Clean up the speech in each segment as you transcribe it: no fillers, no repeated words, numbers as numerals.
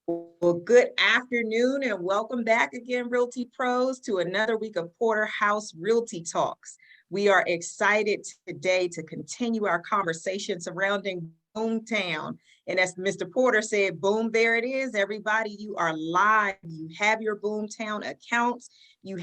Well, good afternoon and welcome back again, Realty Pros, to another week of Porterhouse Realty Talks. We are excited today to continue our conversation surrounding BoomTown. And as Mr. Porter said, boom, there it is. Everybody, you are live. You have your BoomTown accounts. You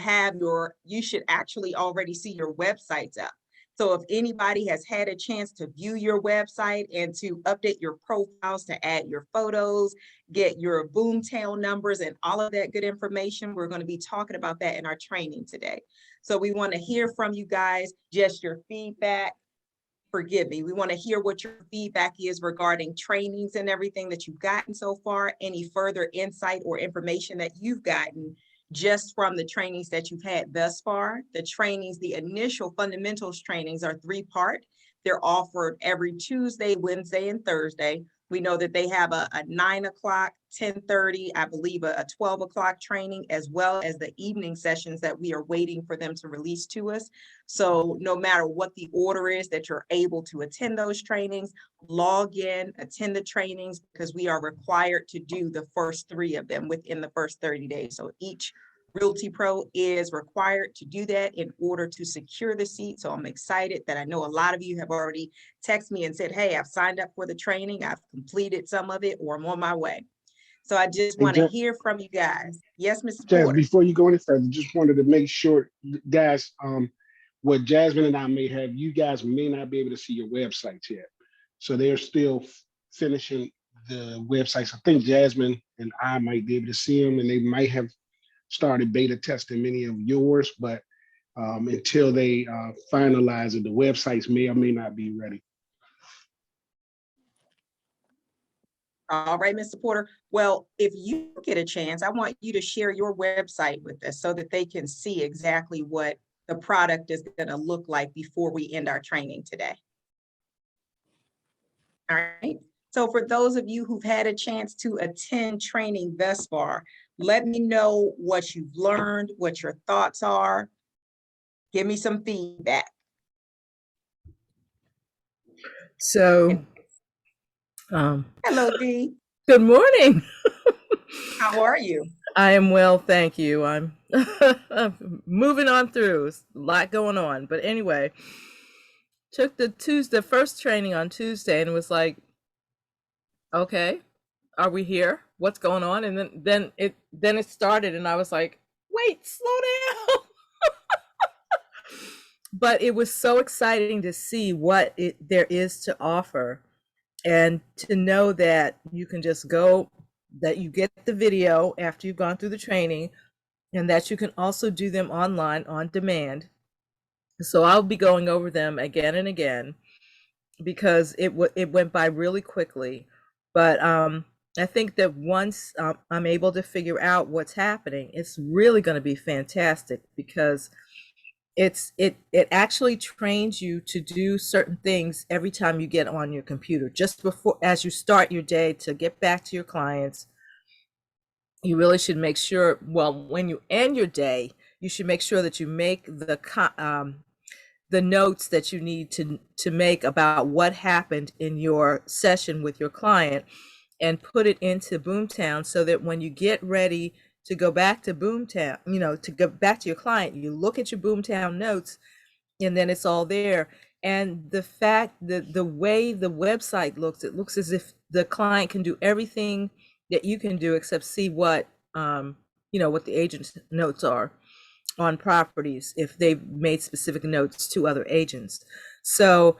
should actually already see your websites up. So if anybody has had a chance to view your website and to update your profiles, to add your photos, get your BoomTown numbers and all of that good information, we're going to be talking about that in our training today. So we want to hear from you guys, just your feedback. Forgive me, we want to hear what your feedback is regarding trainings and everything that you've gotten so far, any further insight or information that you've gotten just from the trainings that you've had thus far. The trainings, the initial fundamentals trainings are 3-part. They're offered every Tuesday, Wednesday, and Thursday. We know that they have a 9 o'clock, 10:30, I believe a 12 o'clock training, as well as the evening sessions that we are waiting for them to release to us. So no matter what the order is that you're able to attend those trainings, log in, attend the trainings, because we are required to do the first 3 of them within the first 30 days. So each Realty Pro is required to do that in order to secure the seat. So I'm excited that I know a lot of you have already texted me and said, hey, I've signed up for the training, I've completed some of it, or I'm on my way. So I just want to hear from you guys. Yes, Mrs. Porter. Before you go any further, just wanted to make sure, guys, what Jasmine and I may have, you guys may not be able to see your websites yet. So they're still finishing the websites. I think Jasmine and I might be able to see them, and they might have started beta testing many of yours, but until they finalize it, the websites may or may not be ready. All right, Mr. Porter. Well, if you get a chance, I want you to share your website with us so that they can see exactly what the product is going to look like before we end our training today. All right. So for those of you who've had a chance to attend training thus far, let me know what you've learned, what your thoughts are. Give me some feedback. So, hello, Dee. Good morning. How are you? I am well, thank you. I'm moving on through. It's a lot going on, but anyway, took the first training on Tuesday, and it was like, okay, are we here? What's going on? And then it started, and I was like, wait, slow down. But it was so exciting to see what there is to offer, and to know that you can just go, that you get the video after you've gone through the training, and that you can also do them online on demand. So I'll be going over them again and again, because it went by really quickly. But I think that once I'm able to figure out what's happening, it's really going to be fantastic, because it actually trains you to do certain things every time you get on your computer. Just before, as you start your day to get back to your clients, you really should make sure, well, when you end your day, you should make sure that you make the notes that you need to make about what happened in your session with your client, and put it into BoomTown, so that when you get ready to go back to BoomTown, to go back to your client, you look at your BoomTown notes, and then it's all there. And the fact that the way the website looks, it looks as if the client can do everything that you can do except see what what the agent's notes are on properties, if they've made specific notes to other agents. So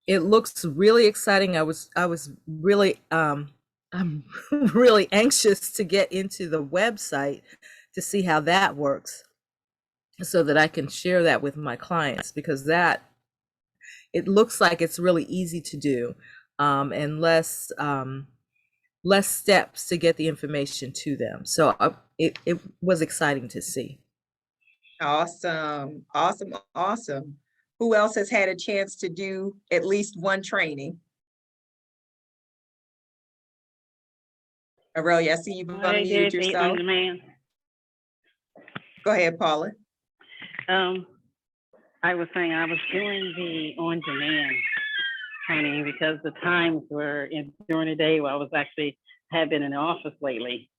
it looks really exciting. I was really I'm really anxious to get into the website to see how that works, so that I can share that with my clients, because it looks like it's really easy to do, and less steps to get the information to them. So it was exciting to see. Awesome. Who else has had a chance to do at least one training? Aurelia, I see you've unmuted yourself. On demand. Go ahead, Paula. I was saying I was doing the on demand training because the times were during the day where I was actually have been in the office lately.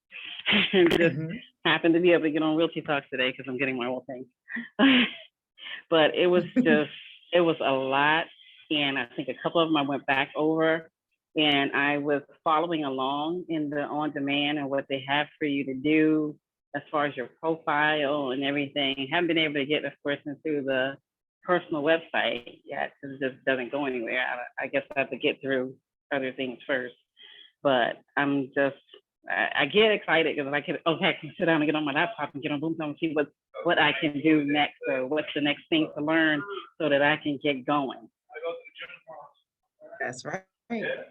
And just happened to be able to get on Realty Talks today because I'm getting my old thing. But it was just, it was a lot. And I think a couple of them I went back over, and I was following along in the on-demand and what they have for you to do as far as your profile and everything. Haven't been able to get, of course, into the personal website yet because it just doesn't go anywhere. I guess I have to get through other things first. But I'm just, I get excited because I can sit down and get on my laptop and get on BoomTown and see what I can do next, or what's the next thing to learn so that I can get going. That's right.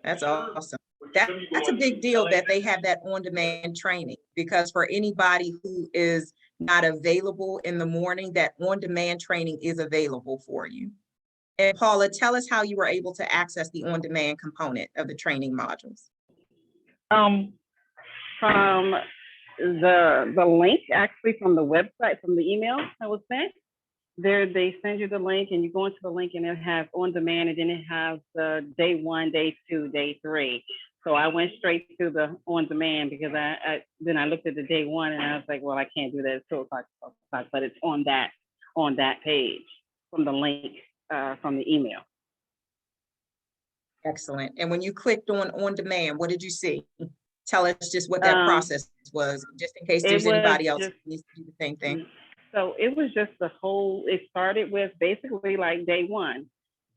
That's awesome. That's a big deal that they have that on-demand training, because for anybody who is not available in the morning, that on-demand training is available for you. And Paula, tell us how you were able to access the on-demand component of the training modules. From the link, actually, from the website, from the email I was sent. There, they send you the link, and you go into the link, and it has on demand, and then it has the day 1, day 2, day 3. So I went straight to the on demand because then I looked at the day 1, and I was like, well, I can't do that. It's 2 o'clock, but it's on that page from the link from the email. Excellent. And when you clicked on demand, what did you see? Tell us just what that process was, just in case there's anybody else who needs to do the same thing. So it was just it started with basically like day 1,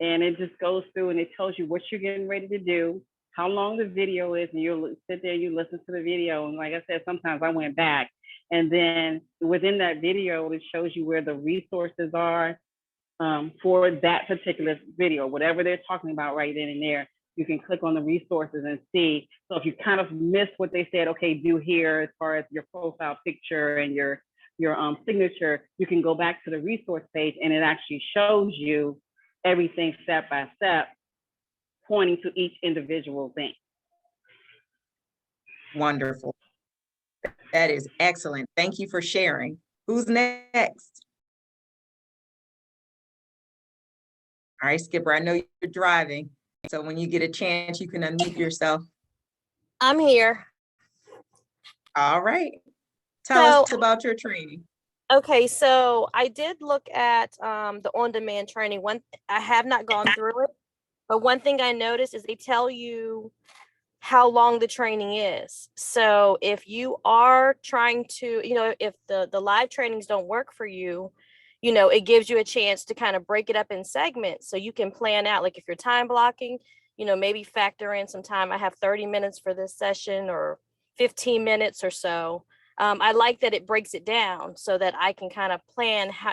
and it just goes through and it tells you what you're getting ready to do, how long the video is, and you'll sit there, you listen to the video. And like I said, sometimes I went back, and then within that video, it shows you where the resources are for that particular video, whatever they're talking about right then and there. You can click on the resources and see. So if you kind of miss what they said, okay, do here as far as your profile picture and your signature, you can go back to the resource page, and it actually shows you everything step by step, pointing to each individual thing. Wonderful. That is excellent. Thank you for sharing. Who's next? All right, Skipper, I know you're driving, so when you get a chance, you can unmute yourself. I'm here. All right. Tell us about your training. Okay, so I did look at the on-demand training. I have not gone through it, but one thing I noticed is they tell you how long the training is. So if you are trying to, if the live trainings don't work for you, it gives you a chance to kind of break it up in segments so you can plan out, like if you're time blocking, maybe factor in some time. I have 30 minutes for this session or 15 minutes or so. I like that it breaks it down so that I can kind of plan how,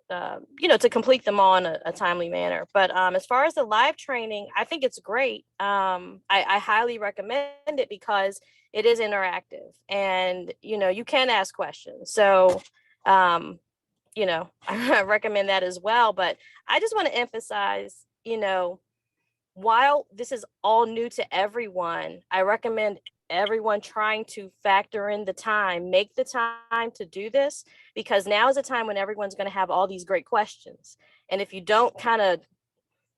to complete them all in a timely manner. But as far as the live training, I think it's great. I highly recommend it because it is interactive, and, you can ask questions. So, I recommend that as well. But I just want to emphasize, while this is all new to everyone, I recommend everyone trying to factor in the time, make the time to do this, because now is a time when everyone's going to have all these great questions. And if you don't kind of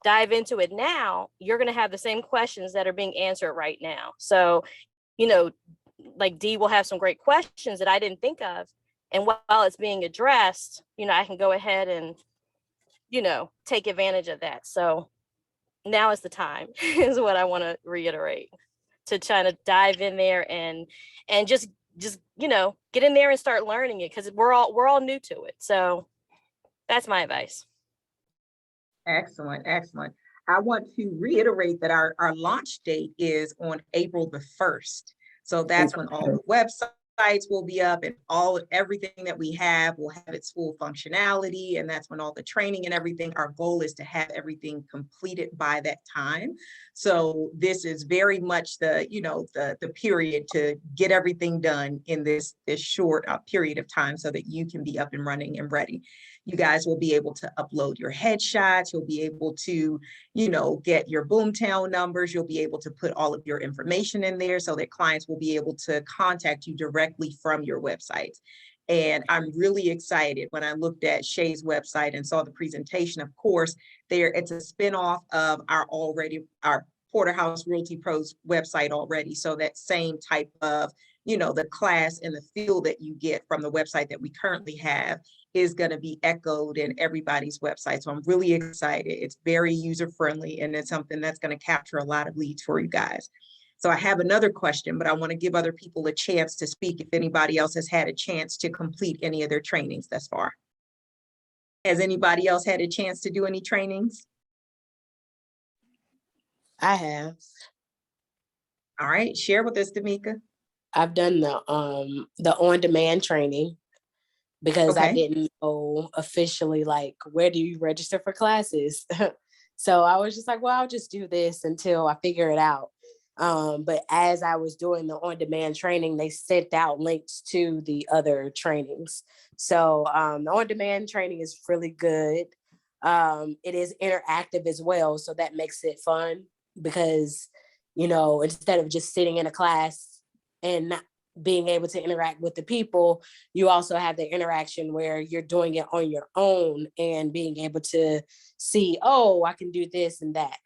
dive into it now, you're going to have the same questions that are being answered right now. So, like Dee will have some great questions that I didn't think of. And while it's being addressed, I can go ahead and, take advantage of that. So now is the time is what I want to reiterate, to try to dive in there and just get in there and start learning it, because we're all new to it. So that's my advice. Excellent, excellent. I want to reiterate that our launch date is on April the 1st. So that's when all the websites will be up, and everything that we have will have its full functionality. And that's when all the training and everything, our goal is to have everything completed by that time. So this is very much the period to get everything done in this short period of time so that you can be up and running and ready. You guys will be able to upload your headshots. You'll be able to, get your BoomTown numbers. You'll be able to put all of your information in there so that clients will be able to contact you directly from your website. And I'm really excited when I looked at Shay's website and saw the presentation. Of course, it's a spinoff of our Porterhouse Realty Pros website already. So that same type of, the class and the feel that you get from the website that we currently have is going to be echoed in everybody's website. So I'm really excited. It's very user-friendly, and it's something that's going to capture a lot of leads for you guys. So I have another question, but I want to give other people a chance to speak if anybody else has had a chance to complete any of their trainings thus far. Has anybody else had a chance to do any trainings? I have. All right, share with us, Damika. I've done the on-demand training because I Okay. didn't know officially, like, where do you register for classes? So I was just like, well, I'll just do this until I figure it out. But as I was doing the on-demand training, they sent out links to the other trainings. So the on-demand training is really good. It is interactive as well, so that makes it fun because, instead of just sitting in a class and not being able to interact with the people, you also have the interaction where you're doing it on your own and being able to see, oh, I can do this and that.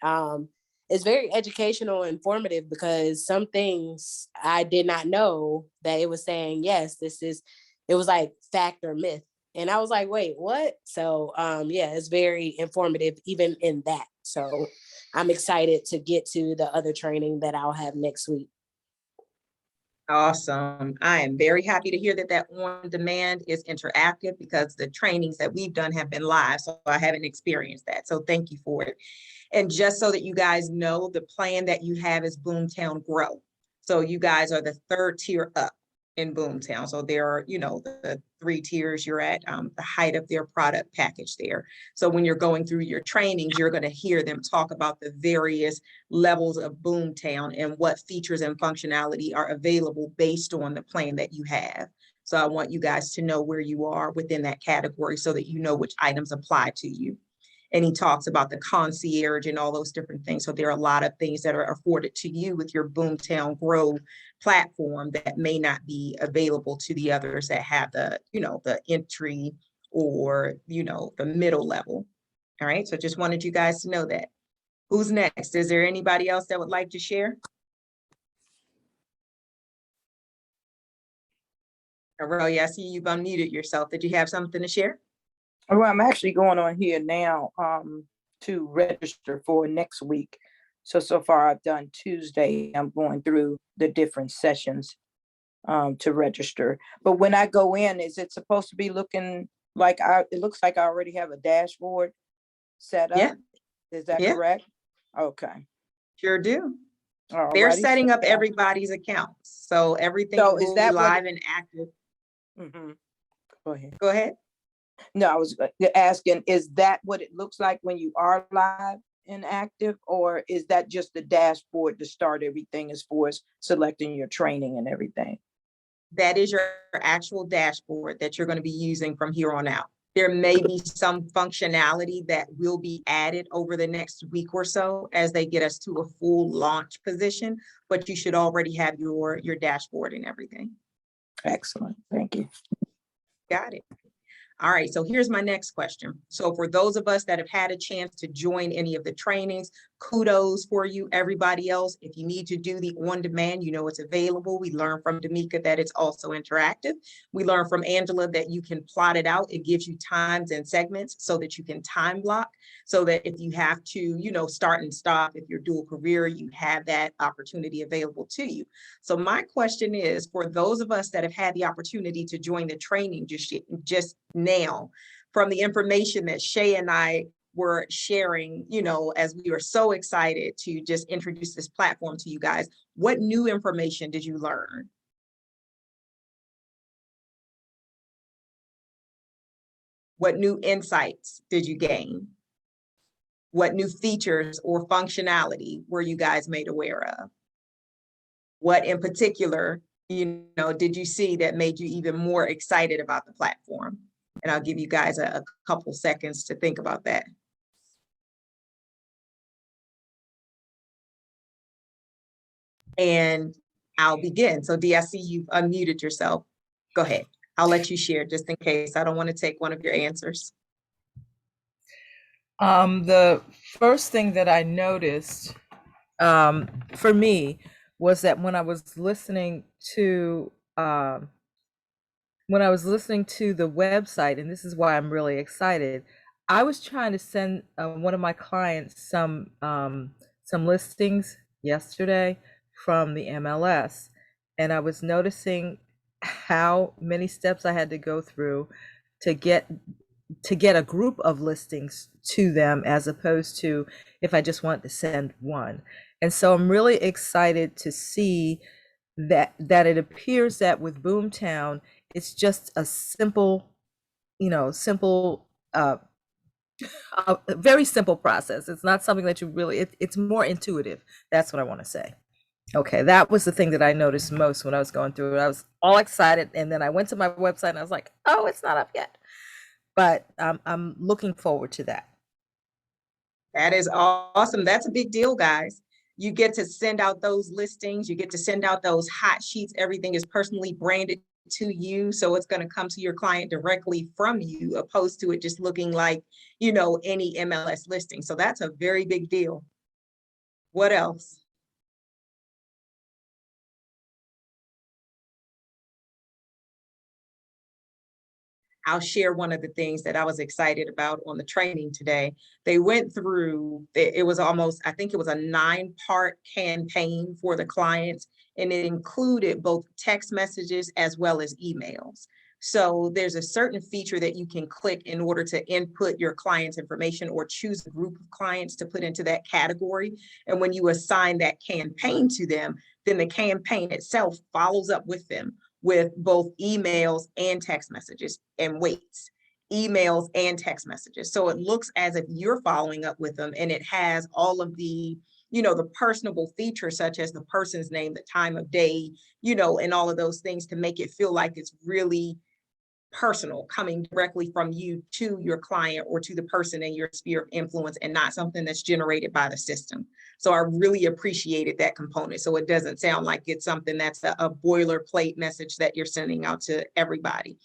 It's very educational and informative because some things I did not know that it was saying, yes, it was like fact or myth. And I was like, wait, what? So yeah, it's very informative even in that. So I'm excited to get to the other training that I'll have next week. Awesome. I am very happy to hear that on demand is interactive because the trainings that we've done have been live, so I haven't experienced that. So thank you for it. And just so that you guys know, the plan that you have is BoomTown Grow. So you guys are the third tier up in BoomTown. So there are, the 3 tiers you're at, the height of their product package there. So when you're going through your trainings, you're going to hear them talk about the various levels of BoomTown and what features and functionality are available based on the plan that you have. So I want you guys to know where you are within that category so that you know which items apply to you. And he talks about the concierge and all those different things. So there are a lot of things that are afforded to you with your BoomTown Grow platform that may not be available to the others that have the, the entry or, the middle level. All right. So just wanted you guys to know that. Who's next? Is there anybody else that would like to share? Aurelia, I see you've unmuted yourself. Did you have something to share? Well, I'm actually going on here now to register for next week. So far I've done Tuesday. I'm going through the different sessions to register. But when I go in, is it supposed to be looking like it looks like I already have a dashboard set up? Yeah. Is that Yeah. correct? Okay. Sure do. All They're righty. setting up everybody's accounts. So everything So will is be that what live and active. Go ahead. Go ahead. No, I was asking, is that what it looks like when you are live and active, or is that just the dashboard to start everything as far as selecting your training and everything? That is your actual dashboard that you're going to be using from here on out. There may be some functionality that will be added over the next week or so as they get us to a full launch position, but you should already have your dashboard and everything. Excellent. Thank you. Got it. All right, so here's my next question. So for those of us that have had a chance to join any of the trainings, kudos for you. Everybody else, if you need to do the on-demand, it's available. We learned from Damika that it's also interactive. We learned from Angela that you can plot it out. It gives you times and segments so that you can time block, so that if you have to, start and stop, if you're dual career, you have that opportunity available to you. So my question is, for those of us that have had the opportunity to join the training just now, from the information that Shay and I were sharing, as we were so excited to just introduce this platform to you guys, what new information did you learn? What new insights did you gain? What new features or functionality were you guys made aware of? What in particular, did you see that made you even more excited about the platform? And I'll give you guys a couple seconds to think about that. And I'll begin. So Dee, I see you've unmuted yourself. Go ahead. I'll let you share just in case. I don't want to take one of your answers. The first thing that I noticed for me was that when I was listening to the website, and this is why I'm really excited, I was trying to send one of my clients some listings yesterday from the MLS, and I was noticing how many steps I had to go through to get a group of listings to them, as opposed to if I just want to send one. And so I'm really excited to see that it appears that with BoomTown, it's just a simple, a very simple process. It's not something that you really, it's more intuitive. That's what I want to say. Okay, that was the thing that I noticed most when I was going through it. I was all excited, and then I went to my website and I was like, oh, it's not up yet. But I'm looking forward to that. That is awesome. That's a big deal, guys. You get to send out those listings, you get to send out those hot sheets. Everything is personally branded to you. So it's going to come to your client directly from you, opposed to it just looking like, any MLS listing. So that's a very big deal. What else? I'll share one of the things that I was excited about on the training today. They went through, it was almost, I think it was a 9-part campaign for the clients, and it included both text messages as well as emails. So there's a certain feature that you can click in order to input your client's information or choose a group of clients to put into that category. And when you assign that campaign to them, then the campaign itself follows up with them with both emails and text messages, and waits, emails and text messages. So it looks as if you're following up with them, and it has all of the, the personable features such as the person's name, the time of day, and all of those things to make it feel like it's really personal, coming directly from you to your client or to the person in your sphere of influence, and not something that's generated by the system. So I really appreciated that component. So it doesn't sound like it's something that's a boilerplate message that you're sending out to everybody.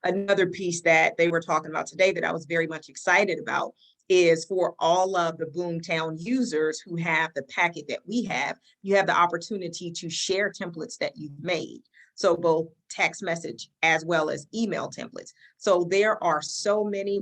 Another piece that they were talking about today that I was very much excited about is for all of the BoomTown users who have the packet that we have, you have the opportunity to share templates that you've made. So both text message as well as email templates. So there are so many,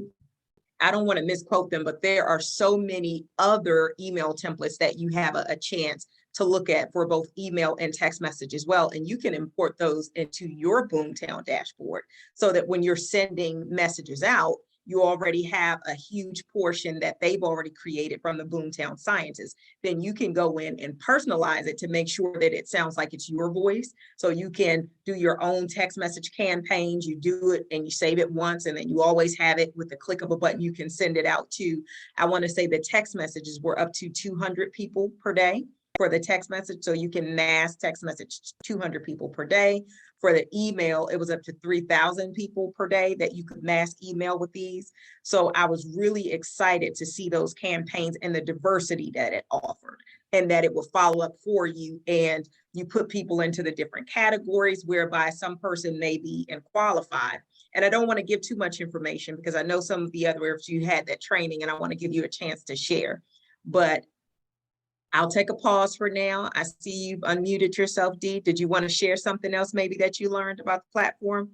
I don't want to misquote them, but there are so many other email templates that you have a chance to look at for both email and text message as well. And you can import those into your BoomTown dashboard so that when you're sending messages out, you already have a huge portion that they've already created from the BoomTown scientists. Then you can go in and personalize it to make sure that it sounds like it's your voice. So you can do your own text message campaigns. You do it and you save it once, and then you always have it with the click of a button. You can send it out to, I want to say the text messages were up to 200 people per day for the text message. So you can mass text message 200 people per day. For the email, it was up to 3,000 people per day that you could mass email with these. So I was really excited to see those campaigns and the diversity that it offered, and that it will follow up for you. And you put people into the different categories whereby some person may be qualified. And I don't want to give too much information because I know some of the others you had that training, and I want to give you a chance to share. But I'll take a pause for now. I see you've unmuted yourself, Dee. Did you want to share something else maybe that you learned about the platform?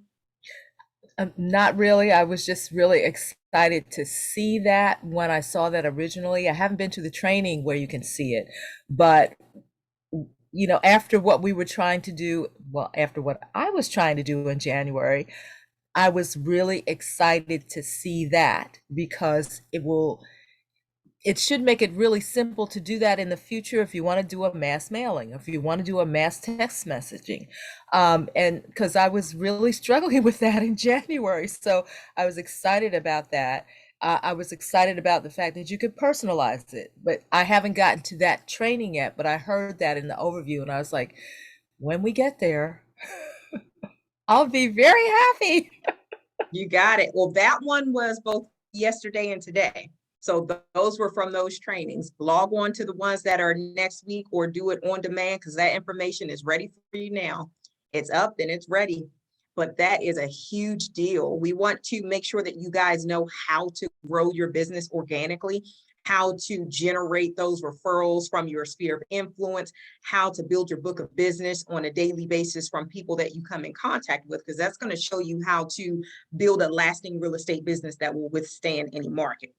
Not really. I was just really excited to see that when I saw that originally. I haven't been to the training where you can see it, but after what we were trying to do, well, after what I was trying to do in January, I was really excited to see that, because it should make it really simple to do that in the future if you want to do a mass mailing, if you want to do a mass text messaging. And because I was really struggling with that in January. So I was excited about that. I was excited about the fact that you could personalize it, but I haven't gotten to that training yet, but I heard that in the overview and I was like, when we get there, I'll be very happy. You got it. Well, that one was both yesterday and today. So those were from those trainings. Log on to the ones that are next week or do it on demand, because that information is ready for you now. It's up and it's ready. But that is a huge deal. We want to make sure that you guys know how to grow your business organically, how to generate those referrals from your sphere of influence, how to build your book of business on a daily basis from people that you come in contact with, because that's going to show you how to build a lasting real estate business that will withstand any market.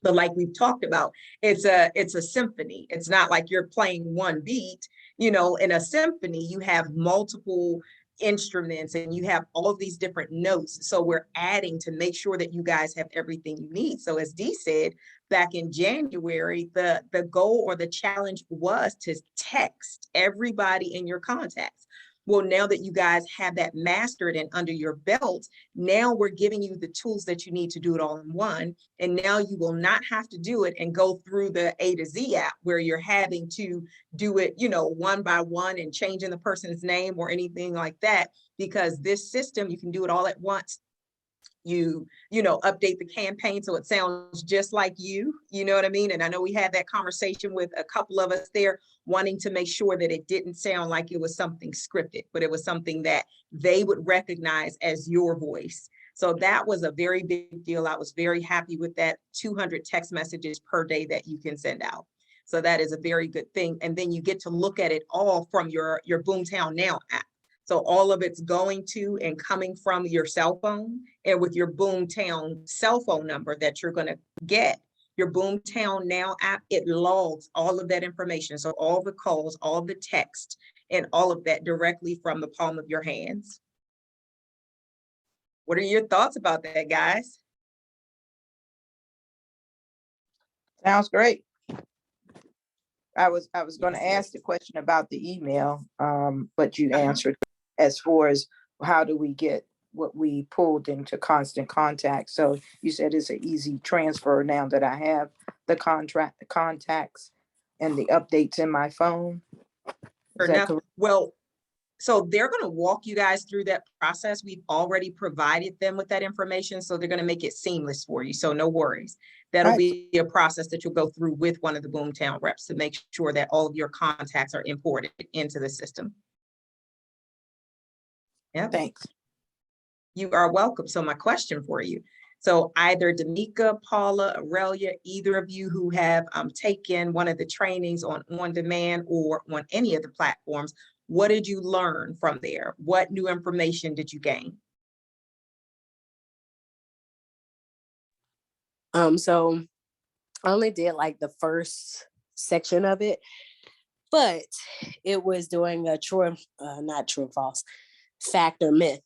But like we've talked about, it's a symphony. It's not like you're playing one beat. You know, in a symphony, you have multiple instruments and you have all of these different notes. So we're adding to make sure that you guys have everything you need. So as Dee said, back in January, the goal or the challenge was to text everybody in your contacts. Well, now that you guys have that mastered and under your belt, now we're giving you the tools that you need to do it all in one. And now you will not have to do it and go through the A to Z app where you're having to do it, you know, one by one and changing the person's name or anything like that, because this system, you can do it all at once. You know, update the campaign so it sounds just like you know what I mean? And I know we had that conversation with a couple of us there, wanting to make sure that it didn't sound like it was something scripted, but it was something that they would recognize as your voice. So that was a very big deal. I was very happy with that. 200 text messages per day that you can send out. So that is a very good thing. And then you get to look at it all from your BoomTown Now app. So all of it's going to and coming from your cell phone, and with your BoomTown cell phone number that you're going to get, your BoomTown Now app, it logs all of that information. So all the calls, all the text, and all of that directly from the palm of your hands. What are your thoughts about that, guys? Sounds great. I was going to ask the question about the email, but you answered as far as how do we get what we pulled into constant contact. So you said it's an easy transfer now that I have the contacts and the updates in my phone. Is that correct? Well, so they're going to walk you guys through that process. We've already provided them with that information, so they're going to make it seamless for you. So no worries. That'll be a process that you'll go through with one of the BoomTown reps to make sure that all of your contacts are imported into the system. Yeah. Thanks. You are welcome. So my question for you. So either Damika, Paula, Aurelia, either of you who have taken one of the trainings on demand or on any of the platforms, what did you learn from there? What new information did you gain? So I only did like the first section of it, but it was doing a not true or false, fact or myth.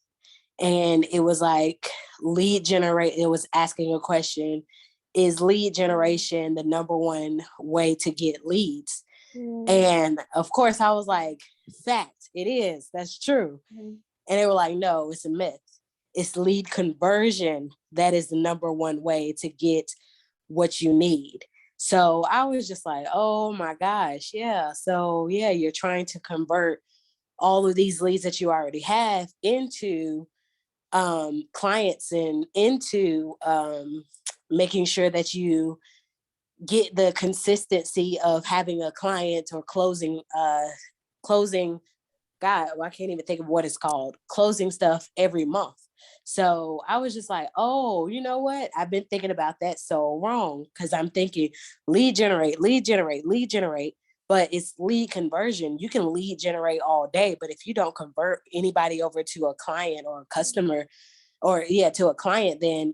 And it was like lead generate. It was asking a question, is lead generation the number one way to get leads? And of course I was like, fact, it is, that's true. And they were like, no, it's a myth. It's lead conversion that is the number one way to get what you need. So I was just like, oh my gosh, yeah. So yeah, you're trying to convert all of these leads that you already have into clients and into making sure that you get the consistency of having a client or closing, God, well, I can't even think of what it's called, closing stuff every month. So I was just like, oh, you know what? I've been thinking about that so wrong, because I'm thinking lead generate, but it's lead conversion. You can lead generate all day, but if you don't convert anybody over to a client or a customer, or to a client, then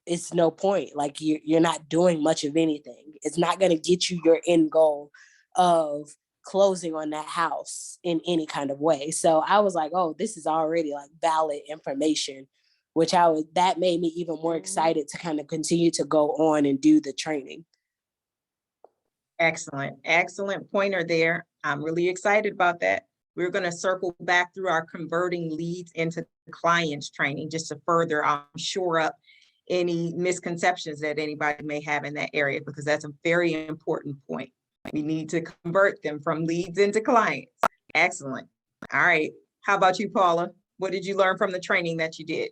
it's no point. Like you're not doing much of anything. It's not going to get you your end goal of closing on that house in any kind of way. So I was like, oh, this is already like valid information, that made me even more excited to kind of continue to go on and do the training. Excellent pointer there. I'm really excited about that. We're going to circle back through our converting leads into clients training just to further shore up any misconceptions that anybody may have in that area, because that's a very important point. We need to convert them from leads into clients. Excellent. All right. How about you, Paula? What did you learn from the training that you did?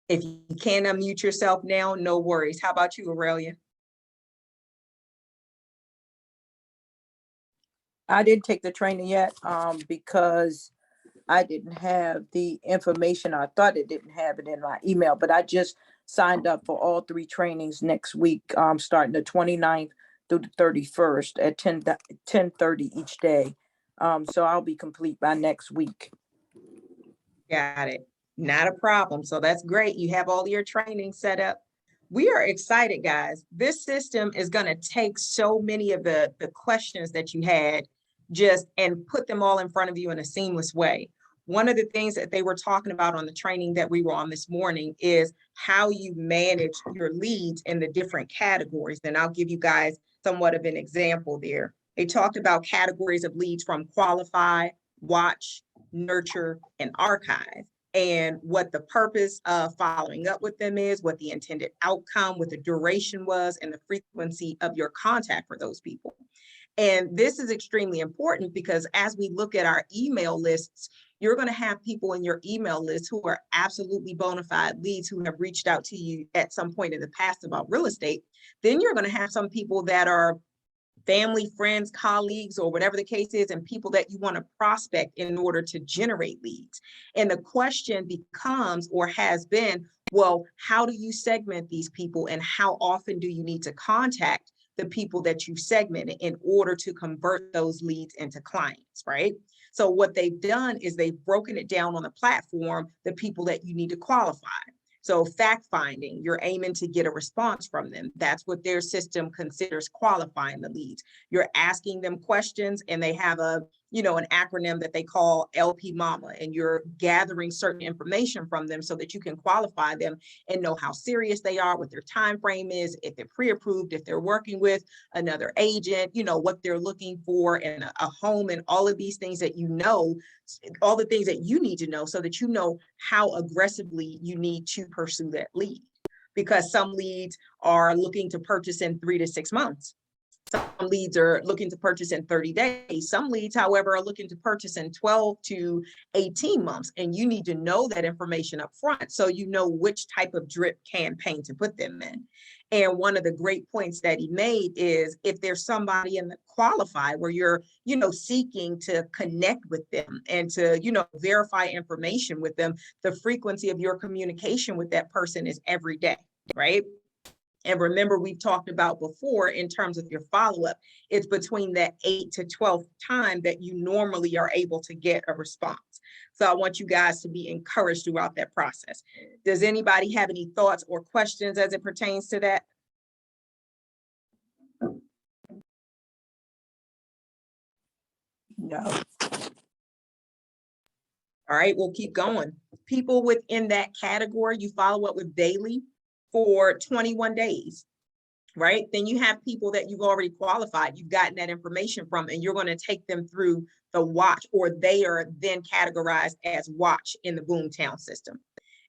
If you can unmute yourself now, no worries. How about you, Aurelia? I didn't take the training yet because I didn't have the information. I thought it didn't have it in my email, but I just signed up for all 3 trainings next week, starting the 29th through the 31st at 10:30 each day. So I'll be complete by next week. Got it. Not a problem. So that's great. You have all your training set up. We are excited, guys. This system is going to take so many of the questions that you had just and put them all in front of you in a seamless way. One of the things that they were talking about on the training that we were on this morning is how you manage your leads in the different categories. And I'll give you guys somewhat of an example there. They talked about categories of leads from qualify, watch, nurture, and archive, and what the purpose of following up with them is, what the intended outcome, what the duration was, and the frequency of your contact for those people. And this is extremely important because as we look at our email lists, you're going to have people in your email list who are absolutely bona fide leads who have reached out to you at some point in the past about real estate. Then you're going to have some people that are family, friends, colleagues, or whatever the case is, and people that you want to prospect in order to generate leads. And the question becomes, or has been, well, how do you segment these people and how often do you need to contact the people that you've segmented in order to convert those leads into clients, right? So what they've done is they've broken it down on the platform, the people that you need to qualify. So fact finding, you're aiming to get a response from them. That's what their system considers qualifying the leads. You're asking them questions and they have an acronym that they call LP Mama, and you're gathering certain information from them so that you can qualify them and know how serious they are, what their time frame is, if they're pre-approved, if they're working with another agent, what they're looking for in a home, and all of these things that all the things that you need to know so that you know how aggressively you need to pursue that lead. Because some leads are looking to purchase in 3 to 6 months. Some leads are looking to purchase in 30 days. Some leads, however, are looking to purchase in 12 to 18 months. And you need to know that information up front so you know which type of drip campaign to put them in. And one of the great points that he made is if there's somebody in the qualify where you're, seeking to connect with them and to, verify information with them, the frequency of your communication with that person is every day, right? And remember, we've talked about before in terms of your follow-up, it's between that 8th to 12th time that you normally are able to get a response. So I want you guys to be encouraged throughout that process. Does anybody have any thoughts or questions as it pertains to that? No. All right, we'll keep going. People within that category, you follow up with daily for 21 days, right? Then you have people that you've already qualified, you've gotten that information from, and you're going to take them through the watch, or they are then categorized as watch in the BoomTown system.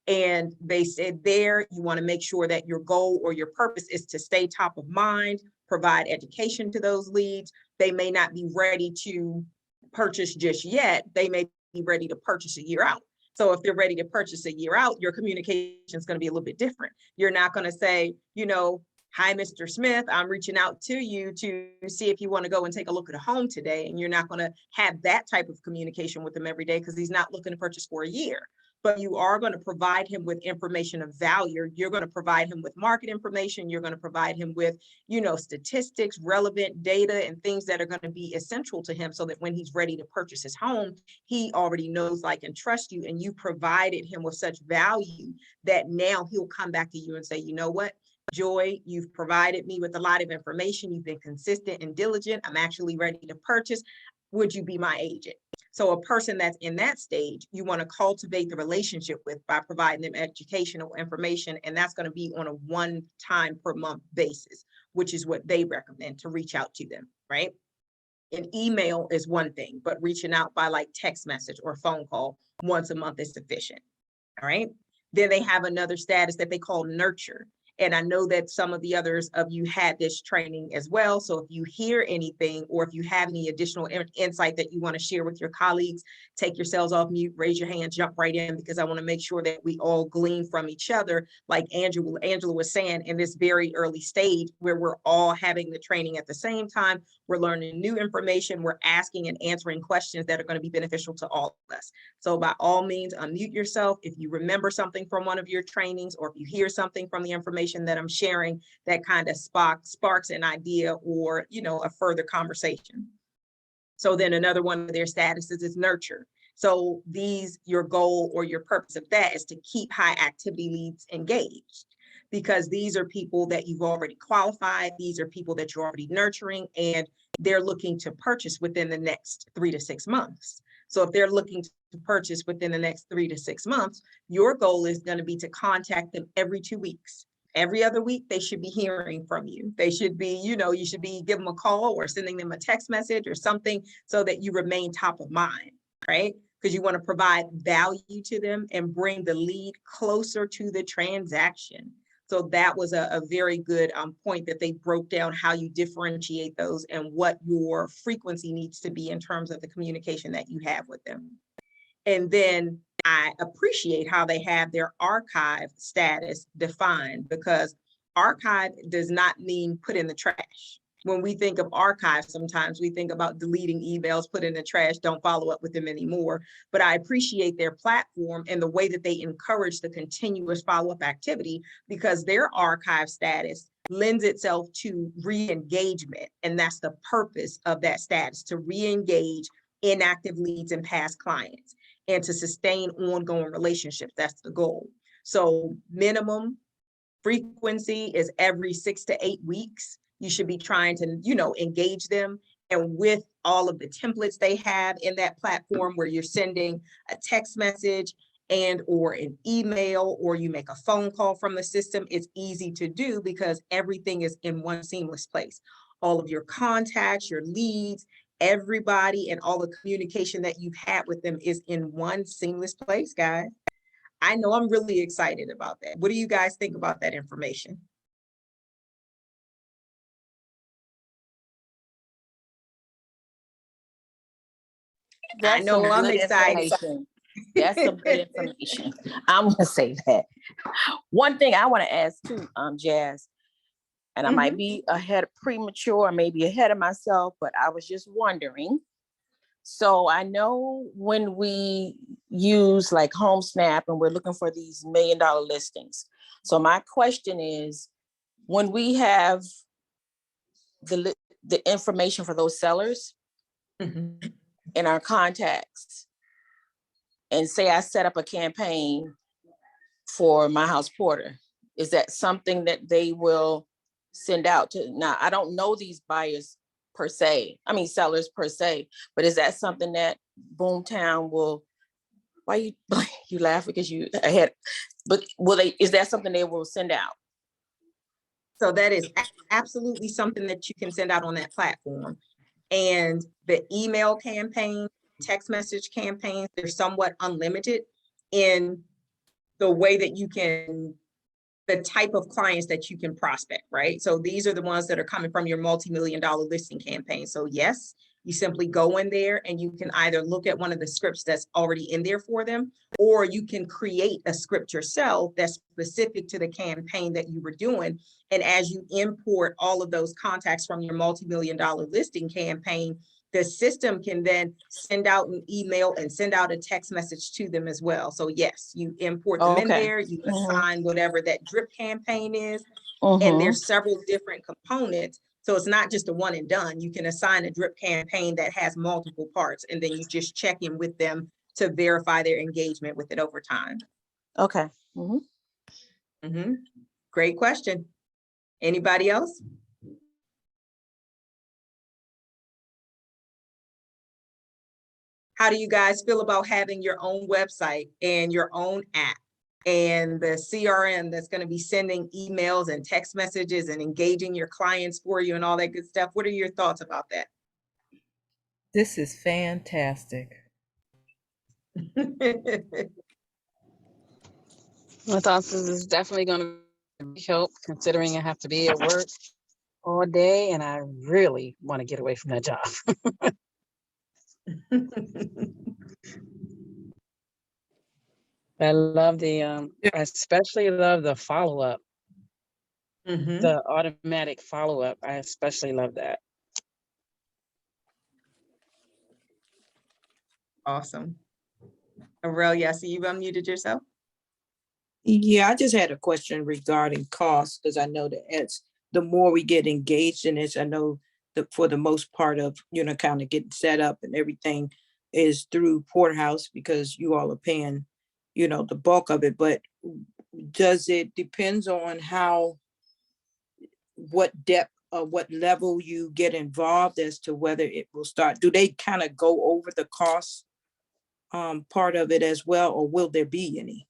And they said there, you want to make sure that your goal or your purpose is to stay top of mind, provide education to those leads. They may not be ready to purchase just yet. They may be ready to purchase a year out. So if they're ready to purchase a year out, your communication is going to be a little bit different. You're not going to say, hi, Mr. Smith, I'm reaching out to you to see if you want to go and take a look at a home today. And you're not going to have that type of communication with him every day because he's not looking to purchase for a year. But you are going to provide him with information of value. You're going to provide him with market information. You're going to provide him with, statistics, relevant data, and things that are going to be essential to him so that when he's ready to purchase his home, he already knows, like, and trust you. And you provided him with such value that now he'll come back to you and say, you know what, Joy, you've provided me with a lot of information. You've been consistent and diligent. I'm actually ready to purchase. Would you be my agent? So a person that's in that stage, you want to cultivate the relationship with by providing them educational information. And that's going to be on a 1 time per month basis, which is what they recommend, to reach out to them, right? An email is one thing, but reaching out by like text message or phone call once a month is sufficient. All right. Then they have another status that they call nurture. And I know that some of the others of you had this training as well. So if you hear anything, or if you have any additional insight that you want to share with your colleagues, take yourselves off mute, raise your hand, jump right in, because I want to make sure that we all glean from each other. Like Angela was saying, in this very early stage where we're all having the training at the same time, we're learning new information, we're asking and answering questions that are going to be beneficial to all of us. So by all means, unmute yourself. If you remember something from one of your trainings, or if you hear something from the information that I'm sharing that kind of sparks an idea, or, you know, a further conversation. So then another one of their statuses is nurture. So your goal or your purpose of that is to keep high activity leads engaged, because these are people that you've already qualified. These are people that you're already nurturing, and they're looking to purchase within the next 3 to 6 months. So if they're looking to purchase within the next 3 to 6 months, your goal is going to be to contact them every 2 weeks. Every other week, they should be hearing from you. They should be, you know, you should be giving them a call or sending them a text message or something, so that you remain top of mind, right? Because you want to provide value to them and bring the lead closer to the transaction. So that was a very good point that they broke down, how you differentiate those and what your frequency needs to be in terms of the communication that you have with them. And then I appreciate how they have their archive status defined, because archive does not mean put in the trash. When we think of archive, sometimes we think about deleting emails, put in the trash, don't follow up with them anymore. But I appreciate their platform and the way that they encourage the continuous follow-up activity, because their archive status lends itself to re-engagement. And that's the purpose of that status, to re-engage inactive leads and past clients, and to sustain ongoing relationships. That's the goal. So minimum frequency is every 6 to 8 weeks. You should be trying to, you know, engage them. And with all of the templates they have in that platform, where you're sending a text message and or an email, or you make a phone call from the system, it's easy to do because everything is in one seamless place. All of your contacts, your leads, everybody, and all the communication that you've had with them is in one seamless place, guys. I know I'm really excited about that. What do you guys think about that information? I That's know some I'm good excited. information. That's some good information. I'm gonna say that. One thing I want to ask too, Jazz, and I might be premature, maybe ahead of myself, but I was just wondering. So I know when we use like HomeSnap and we're looking for these $1 million listings. So my question is, when we have the information for those sellers in our contacts, and say I set up a campaign for my house porter, is that something that they will send out to? Now, I don't know these buyers per se, I mean sellers per se, but is that something that BoomTown will, why you laugh because you ahead, but is that something they will send out? So that is absolutely something that you can send out on that platform. And the email campaign, text message campaigns, they're somewhat unlimited in the way that you can, the type of clients that you can prospect, right? So these are the ones that are coming from your multi-million-dollar listing campaign. So yes, you simply go in there and you can either look at one of the scripts that's already in there for them, or you can create a script yourself that's specific to the campaign that you were doing. And as you import all of those contacts from your multi-million-dollar listing campaign, the system can then send out an email and send out a text message to them as well. So yes, you import them in there, you assign whatever that drip campaign is, and there's several different components. So it's not just a one and done. You can assign a drip campaign that has multiple parts, and then you just check in with them to verify their engagement with it over time. Okay. Great question. Anybody else? How do you guys feel about having your own website and your own app and the CRM that's going to be sending emails and text messages and engaging your clients for you and all that good stuff? What are your thoughts about that? This is fantastic. My thoughts is it's definitely going to help considering I have to be at work all day and I really want to get away from that job. I love I especially love the follow-up, the automatic follow-up. I especially love that. Awesome. Aurelia, I see you've unmuted yourself. Yeah, I just had a question regarding costs, because I know that as the more we get engaged in this, I know that for the most part of, kind of getting set up and everything is through Porterhouse, because you all are paying, the bulk of it. But does it depends on what depth or what level you get involved as to whether it will start? Do they kind of go over the cost part of it as well, or will there be any?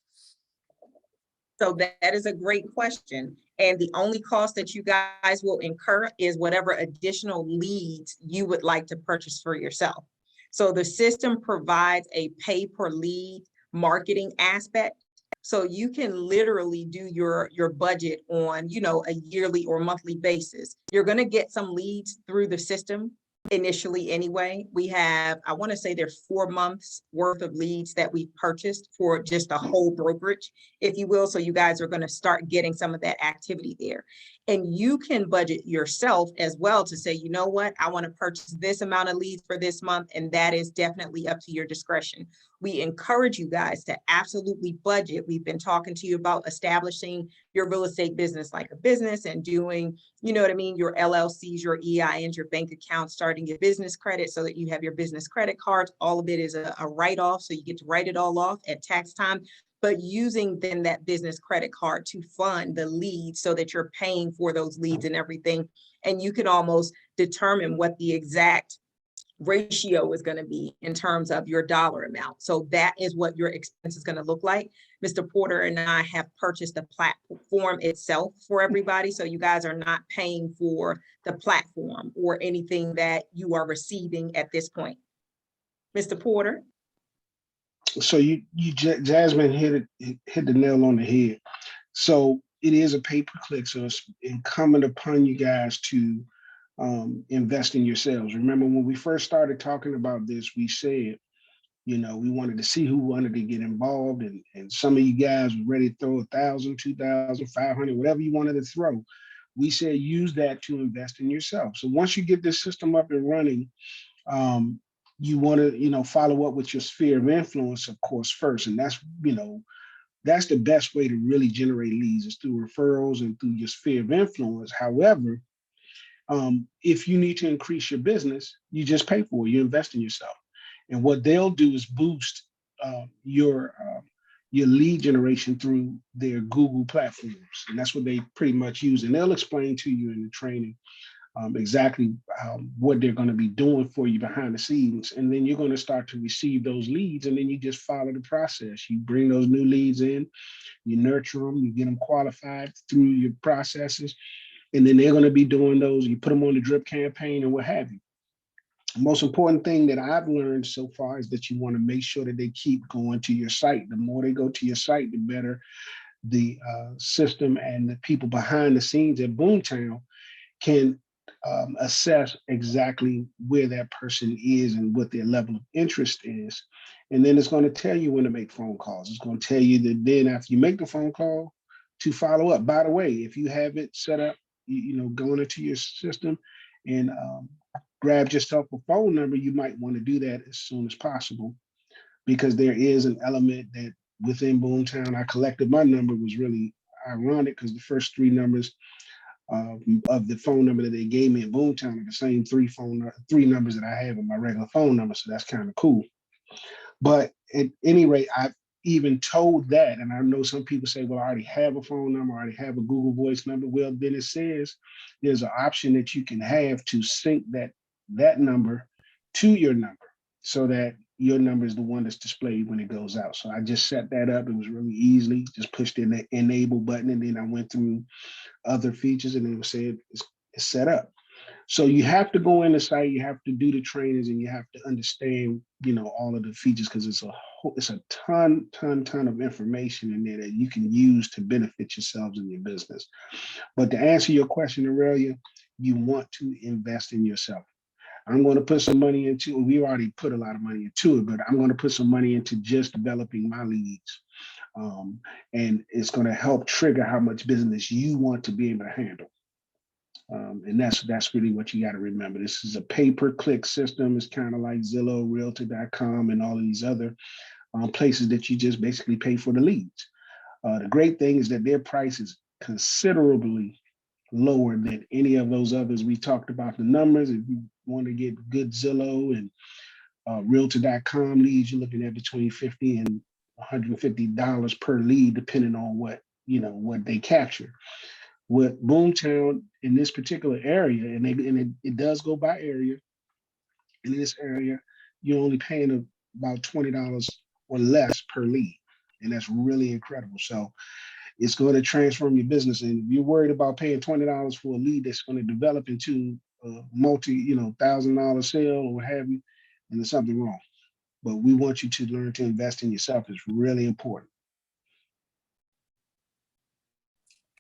So that is a great question. And the only cost that you guys will incur is whatever additional leads you would like to purchase for yourself. So the system provides a pay per lead marketing aspect. So you can literally do your budget on, a yearly or monthly basis. You're going to get some leads through the system initially anyway. We have, I want to say there's 4 months worth of leads that we purchased for just a whole brokerage, if you will. So you guys are going to start getting some of that activity there. And you can budget yourself as well to say, you know what, I want to purchase this amount of leads for this month. And that is definitely up to your discretion. We encourage you guys to absolutely budget. We've been talking to you about establishing your real estate business like a business and doing, your LLCs, your EINs, your bank accounts, starting your business credit so that you have your business credit cards. All of it is a write-off. So you get to write it all off at tax time, but using then that business credit card to fund the leads so that you're paying for those leads and everything. And you can almost determine what the exact ratio is going to be in terms of your dollar amount. So that is what your expense is going to look like. Mr. Porter and I have purchased the platform itself for everybody. So you guys are not paying for the platform or anything that you are receiving at this point. Mr. Porter. So Jasmine hit the nail on the head. So it is a pay-per-click. So it's incumbent upon you guys to invest in yourselves. Remember when we first started talking about this, we said, we wanted to see who wanted to get involved, and some of you guys were ready to throw 1,000, 2,000, 500, whatever you wanted to throw. We said use that to invest in yourself. So once you get this system up and running, you want to, follow up with your sphere of influence, of course, first, and that's the best way to really generate leads is through referrals and through your sphere of influence. However, if you need to increase your business, you just pay for it. You invest in yourself. And what they'll do is boost your lead generation through their Google platforms. And that's what they pretty much use. And they'll explain to you in the training exactly what they're going to be doing for you behind the scenes. And then you're going to start to receive those leads. And then you just follow the process. You bring those new leads in, you nurture them, you get them qualified through your processes. And then they're going to be doing those. You put them on the drip campaign and what have you. The most important thing that I've learned so far is that you want to make sure that they keep going to your site. The more they go to your site, the better the system and the people behind the scenes at BoomTown can assess exactly where that person is and what their level of interest is. And then it's going to tell you when to make phone calls. It's going to tell you that then after you make the phone call to follow up. By the way, if you have it set up, going into your system and grab yourself a phone number, you might want to do that as soon as possible, because there is an element that within BoomTown, I collected my number. Was really ironic because the first 3 numbers of the phone number that they gave me in BoomTown are the same 3 numbers that I have in my regular phone number. So that's kind of cool. But at any rate, I've even told that, and I know some people say, well, I already have a phone number, I already have a Google Voice number. Well, then it says there's an option that you can have to sync that number to your number so that your number is the one that's displayed when it goes out. So I just set that up. It was really easy. Just pushed in the enable button, and then I went through other features, and it was said it's set up. So you have to go in the site, you have to do the trainings, and you have to understand, all of the features, because it's a it's a ton of information in there that you can use to benefit yourselves in your business. But to answer your question, Aurelia, you want to invest in yourself. I'm going to put some money into it. We already put a lot of money into it, but I'm going to put some money into just developing my leads. And it's going to help trigger how much business you want to be able to handle. And that's really what you got to remember. This is a pay-per-click system. It's kind of like Zillow, Realty.com, and all of these other places that you just basically pay for the leads. The great thing is that their price is considerably lower than any of those others. We talked about the numbers. If you want to get good Zillow and Realty.com leads, you're looking at between $50 and $150 per lead, depending on what they capture. With BoomTown in this particular area, and it does go by area. In this area, you're only paying about $20 or less per lead, and that's really incredible. So it's going to transform your business. And if you're worried about paying $20 for a lead that's going to develop into a $1,000 sale or what have you, then there's something wrong. But we want you to learn to invest in yourself. It's really important.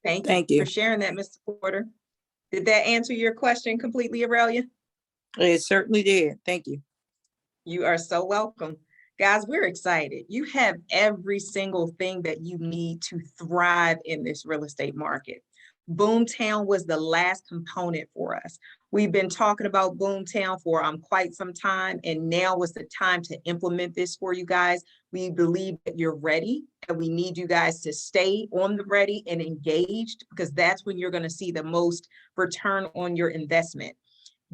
Thank you for sharing that, Mr. Porter. Did that answer your question completely, Aurelia? It certainly did. Thank you. You are so welcome. Guys, we're excited. You have every single thing that you need to thrive in this real estate market. BoomTown was the last component for us. We've been talking about BoomTown for quite some time, and now was the time to implement this for you guys. We believe that you're ready, and we need you guys to stay on the ready and engaged, because that's when you're going to see the most return on your investment.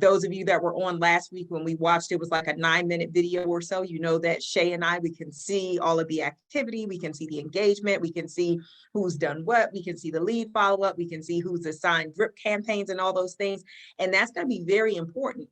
Those of you that were on last week when we watched, it was like a 9-minute video or so. You know that Shay and I, we can see all of the activity. We can see the engagement. We can see who's done what. We can see the lead follow-up. We can see who's assigned drip campaigns and all those things. And that's going to be very important,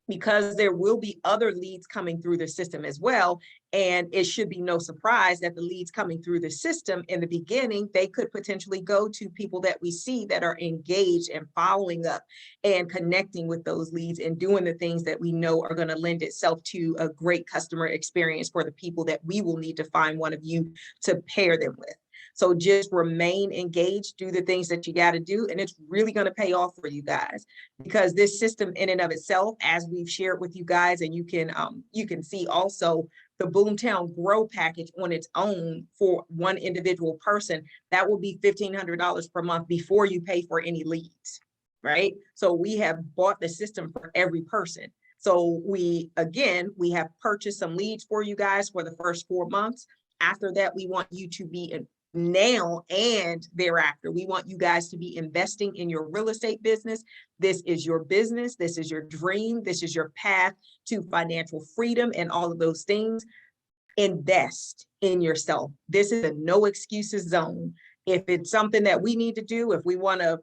because there will be other leads coming through the system as well. And it should be no surprise that the leads coming through the system in the beginning, they could potentially go to people that we see that are engaged and following up and connecting with those leads and doing the things that we know are going to lend itself to a great customer experience for the people that we will need to find one of you to pair them with. So just remain engaged, do the things that you got to do, and it's really going to pay off for you guys, because this system in and of itself, as we've shared with you guys, and you can see also the BoomTown Grow package on its own for one individual person, that will be $1,500 per month before you pay for any leads, right? So we have bought the system for every person. So we have purchased some leads for you guys for the first 4 months. After that, we want you to be now and thereafter, we want you guys to be investing in your real estate business. This is your business. This is your dream. This is your path to financial freedom and all of those things. Invest in yourself. This is a no excuses zone. If it's something that we need to do, if we want to,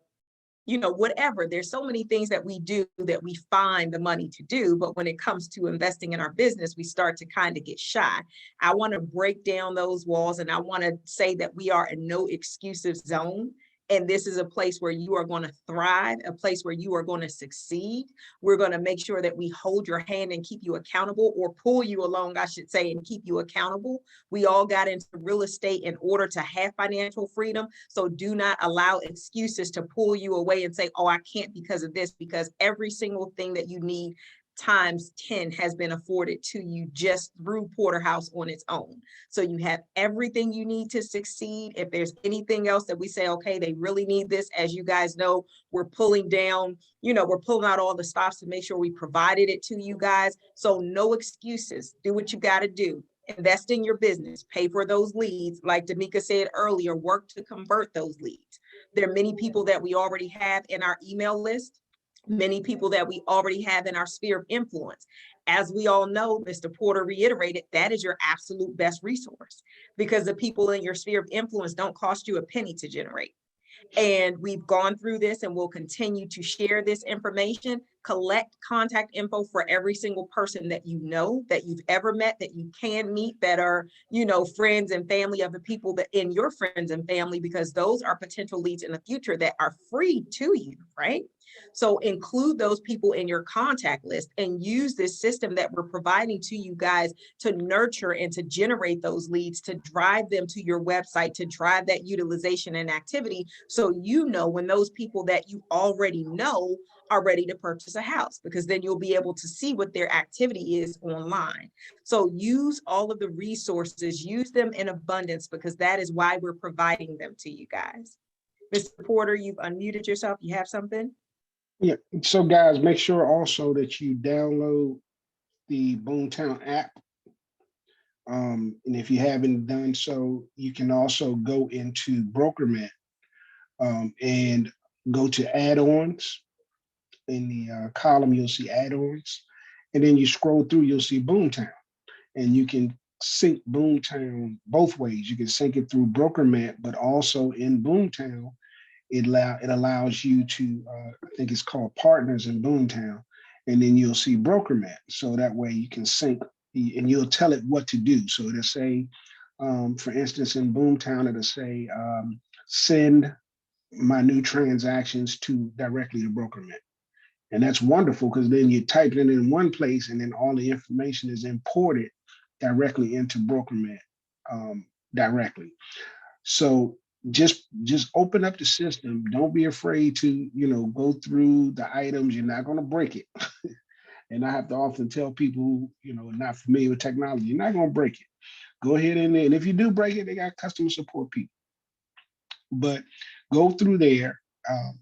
whatever, there's so many things that we do that we find the money to do. But when it comes to investing in our business, we start to kind of get shy. I want to break down those walls, and I want to say that we are a no excuses zone. And this is a place where you are going to thrive, a place where you are going to succeed. We're going to make sure that we hold your hand and keep you accountable, or pull you along, I should say, and keep you accountable. We all got into real estate in order to have financial freedom. So do not allow excuses to pull you away and say, oh, I can't because of this, because every single thing that you need times 10 has been afforded to you just through Porterhouse on its own. So you have everything you need to succeed. If there's anything else that we say, okay, they really need this, as you guys know, we're pulling down, we're pulling out all the stops to make sure we provided it to you guys. So no excuses. Do what you got to do. Invest in your business, pay for those leads. Like Damika said earlier, work to convert those leads. There are many people that we already have in our email list, many people that we already have in our sphere of influence. As we all know, Mr. Porter reiterated, that is your absolute best resource, because the people in your sphere of influence don't cost you a penny to generate. And we've gone through this, and we'll continue to share this information. collect contact info for every single person that you know, that you've ever met, that you can meet, that are, you know, friends and family of the people that in your friends and family, because those are potential leads in the future that are free to you, right? So include those people in your contact list and use this system that we're providing to you guys to nurture and to generate those leads, to drive them to your website, to drive that utilization and activity. So you know when those people that you already know are ready to purchase a house, because then you'll be able to see what their activity is online. So use all of the resources, use them in abundance, because that is why we're providing them to you guys. Mr. Porter, you've unmuted yourself. You have something? Yeah. So guys, make sure also that you download the BoomTown app. And if you haven't done so, you can also go into BrokerMint and go to add-ons. In the column, you'll see add-ons. And then you scroll through, you'll see BoomTown. And you can sync BoomTown both ways. You can sync it through BrokerMint, but also in BoomTown, it allows you to, I think it's called Partners in BoomTown. And then you'll see BrokerMint. So that way you can sync and you'll tell it what to do. So it'll say, for instance, in BoomTown, it'll say, send my new transactions to directly to BrokerMint. And that's wonderful, because then you type it in one place and then all the information is imported directly into BrokerMint directly. So just open up the system. Don't be afraid to, you know, go through the items. You're not going to break it. And I have to often tell people who, you know, are not familiar with technology, you're not going to break it. Go ahead and if you do break it, they got customer support people. But go through there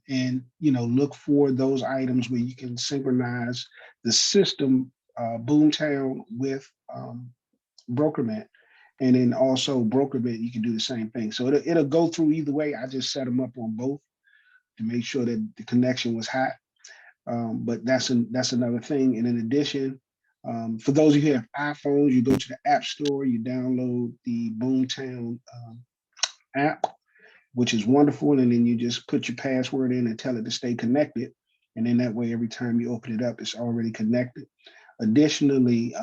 and, you know, look for those items where you can synchronize the system, BoomTown with BrokerMint. And then also BrokerMint, you can do the same thing. So it'll go through either way. I just set them up on both to make sure that the connection was hot. But that's another thing. And in addition, for those of you who have iPhones, you go to the App Store, you download the BoomTown app, which is wonderful. And then you just put your password in and tell it to stay connected. And then that way, every time you open it up, it's already connected. Additionally,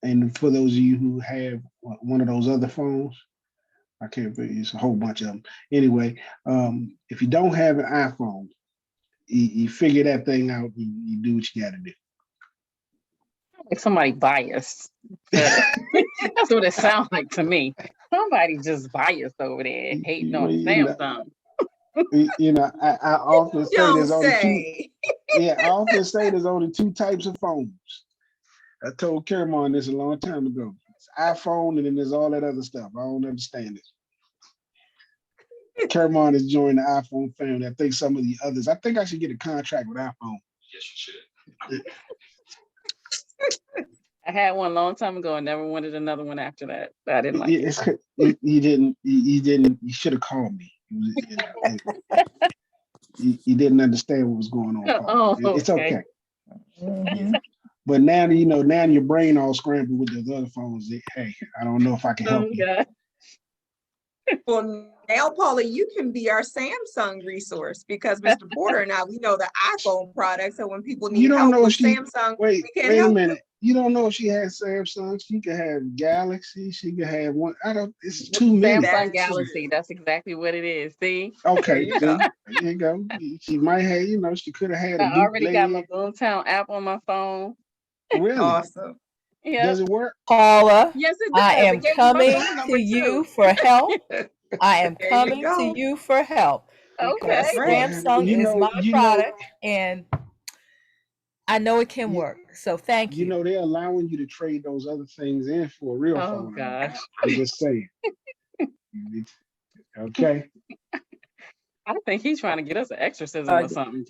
and for those of you who have one of those other phones, I can't remember, it's a whole bunch of them. Anyway, if you don't have an iPhone, you figure that thing out, you do what you got to do. Like somebody biased. That's what it sounds like to me. Somebody just biased over there, hating on Samsung. You know, I often say there's only two. Yeah, I often say there's only two types of phones. I told Caramon this a long time ago. It's iPhone, and then there's all that other stuff. I don't understand it. Caramon has joined the iPhone family. I think some of the others. I think I should get a contract with iPhone. Yes, you should. I had one a long time ago and never wanted another one after that. I didn't like it. You didn't. You should have called me. You didn't understand what was going on. Oh, it's okay. Mm-hmm. But now you know. Now your brain all scrambled with those other phones. Hey, I don't know if I can help you. Well, now, Paula, you can be our Samsung resource, because Mr. Porter and I, we know the iPhone product. So when people need help with Samsung, wait a minute. You don't know if she has Samsung. She could have Galaxy. She could have one. I don't. It's too many. Samsung Galaxy. That's exactly what it is. See. Okay. There you go. She might have. You know, she could have had. I already got my BoomTown app on my phone. Really? Awesome. Yeah. Does it work? Paula, yes, it does. I am coming to you for help. I am coming to you for help. Okay. Samsung is my product, and I know it can work. So thank you. You know, they're allowing you to trade those other things in for a real phone. Oh gosh. I'm just saying. Okay. I think he's trying to get us an exorcism or something.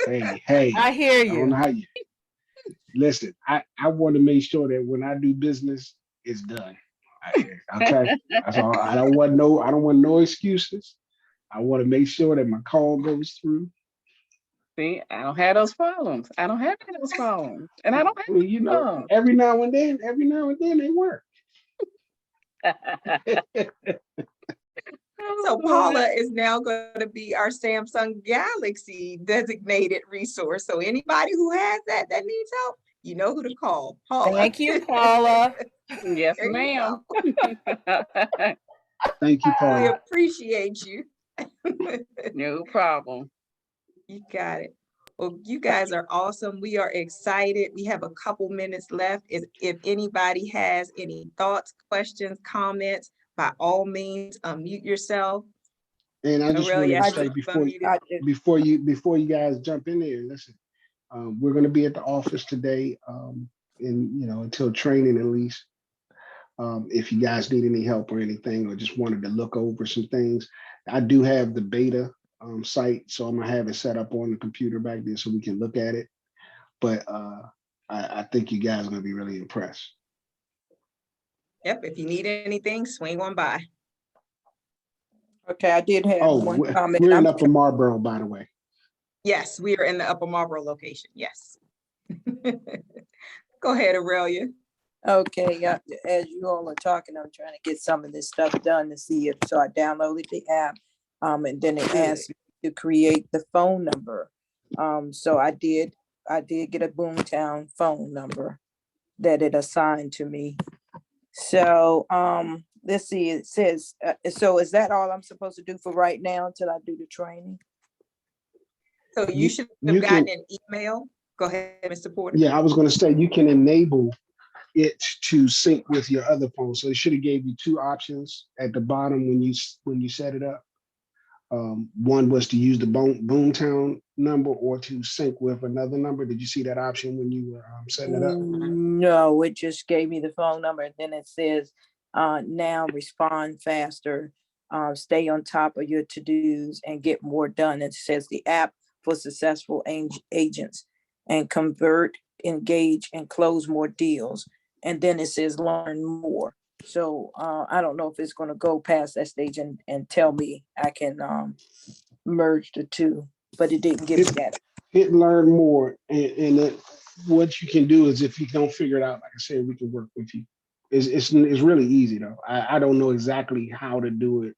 Hey. I hear you. I don't know how you. Listen, I want to make sure that when I do business, it's done. Okay. That's all. I don't want no excuses. I want to make sure that my call goes through. See, I don't have those problems. And I don't have you know, every now and then they work. So Paula is now going to be our Samsung Galaxy designated resource. So anybody who has that needs help, you know who to call. Paula. Thank you, Paula. Yes, There you ma'am. Thank you, We Paula. appreciate you. No problem. You got it. Well, you guys are awesome. We are excited. We have a couple minutes left. If anybody has any thoughts, questions, comments, by all means, unmute yourself. And I just wanted Aurelia, to I say know you've unmuted. before you guys jump in there, listen, we're going to be at the office today, until training at least. If you guys need any help or anything, or just wanted to look over some things, I do have the beta site, so I'm gonna have it set up on the computer back there so we can look at it. But I think you guys are gonna be really impressed. Yep, if you need anything, swing on by. Okay, I did have Oh, one comment. we're in Upper Marlboro, by the way. Yes, we are in the Upper Marlboro location. Yes. Go ahead, Aurelia. Okay, as you all are talking, I'm trying to get some of this stuff done to see if, so I downloaded the app. And then it asked me to create the phone number. So I did get a BoomTown phone number that it assigned to me. So, let's see, it says, so is that all I'm supposed to do for right now until I do the training? So you should have gotten an email. Go ahead, Mr. Porter. Yeah, I was gonna say you can enable it to sync with your other phone. So it should have gave you two options at the bottom when you set it up. One was to use the BoomTown number or to sync with another number. Did you see that option when you were setting it up? No, it just gave me the phone number, and then it says, now respond faster, stay on top of your to-dos and get more done. It says the app for successful agents and convert, engage, and close more deals. And then it says learn more. So I don't know if it's going to go past that stage and tell me I can merge the two, but it didn't give me that. Hit learn more, and what you can do is, if you don't figure it out, like I said, we can work with you. It's really easy though. I don't know exactly how to do it.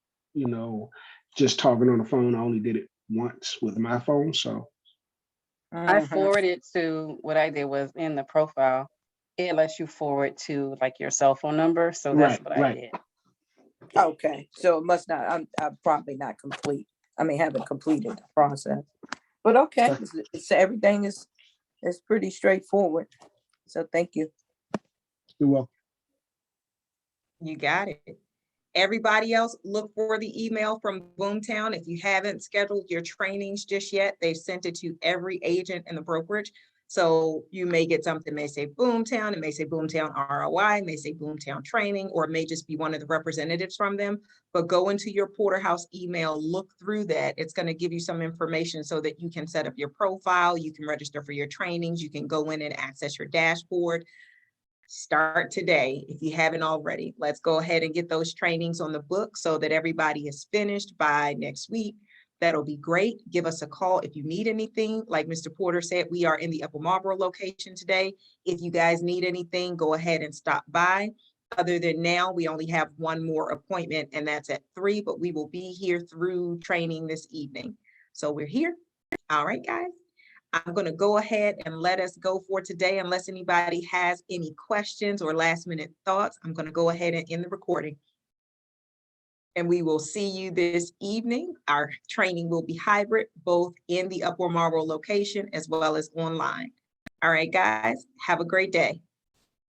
Just talking on the phone. I only did it once with my phone, so. I forwarded to what I did was in the profile. It lets you forward to like your cell phone number. So that's what I did. Okay, so it must not, I'm probably not complete. I mean, haven't completed the process. But okay, it's everything is pretty straightforward. So thank you. You're welcome. You got it. Everybody else, look for the email from BoomTown. If you haven't scheduled your trainings just yet, they've sent it to every agent in the brokerage. So you may get something, may say BoomTown, it may say BoomTown ROI, it may say BoomTown training, or it may just be one of the representatives from them. But go into your Porterhouse email, look through that. It's going to give you some information so that you can set up your profile, you can register for your trainings, you can go in and access your dashboard. Start today if you haven't already. Let's go ahead and get those trainings on the book so that everybody is finished by next week. That'll be great. Give us a call if you need anything. Like Mr. Porter said, we are in the Upper Marlboro location today. If you guys need anything, go ahead and stop by. Other than now, we only have one more appointment, and that's at 3, but we will be here through training this evening. So we're here. All right, guys. I'm going to go ahead and let us go for today. Unless anybody has any questions or last minute thoughts, I'm going to go ahead and end the recording. And we will see you this evening. Our training will be hybrid, both in the Upper Marlboro location as well as online. All right, guys, have a great day.